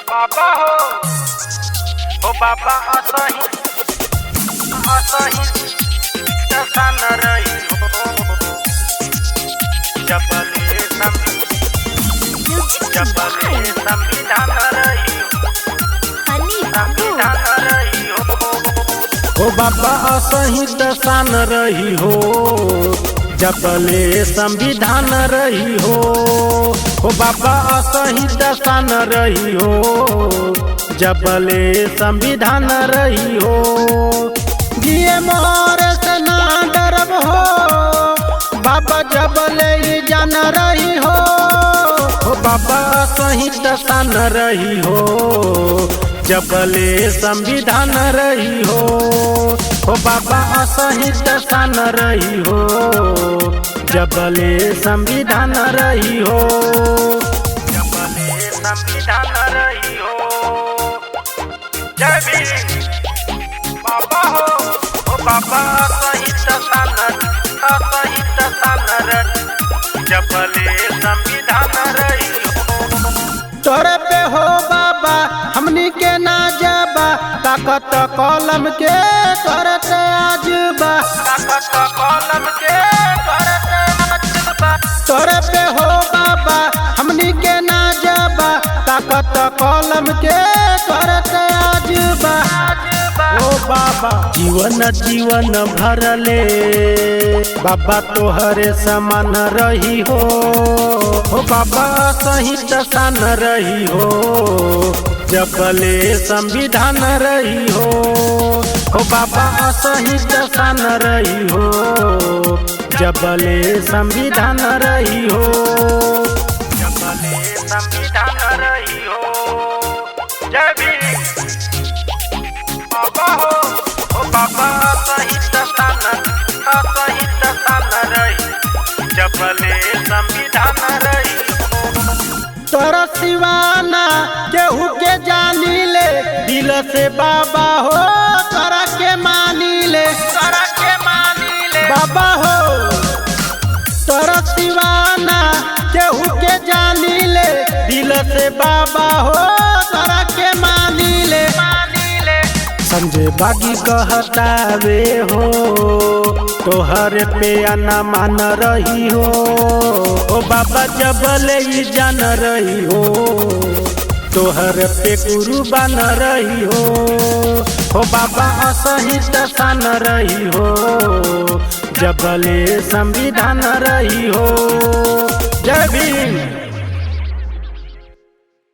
बाबा हो बाबा असही दसान रही हो जबले संविधान रही हो बाबा असही दसान रही हो जबले संविधान रही हो बाबा असही दसान रही हो जबले संविधान रही हो जिए मोर से ना डरब हो बाबा जबले ही जान रही हो बाबा असही दसान रही हो जबले संविधान रही हो बाबा असही दसान रही हो जबले संविधान रही हो जबले संविधान रही हो जय भीम बाबा हो बाबा असही दसान जबले संविधान रही हो तोरे पे हो बाबा हमनी के ना जबा ताकत कलम के करत आजबा ताकत कलम के करत आजबा तोरे पे हो बाबा हमनी के ना जबा ताकत कलम के करत आजबा ओ बाबा जीवन भरले बाबा तोहरे समान रही हो बाबा सही दसान रही हो जबले संविधान रही हो बाबा सही दसान रही हो जबले संविधान रही हो जबले संविधान रही हो जय भीम बाबा हो बाबा सही दसान रही जबले संविधान रही तोरा सिवाना केहू के जानी ले दिल से बाबा हो तोरा के मानी ले बाबा हो तोरा सिवाना केहू के जानी ले दिल से बाबा हो तोरा के मानी ले संजय बागी कहतावे हो तोहरे पे आना मान रही हो बाबा जबले ही जान रही हो तोहर पे कुर्बान रही हो बाबा असही दसान रही हो जबले संविधान रही हो जय भीम।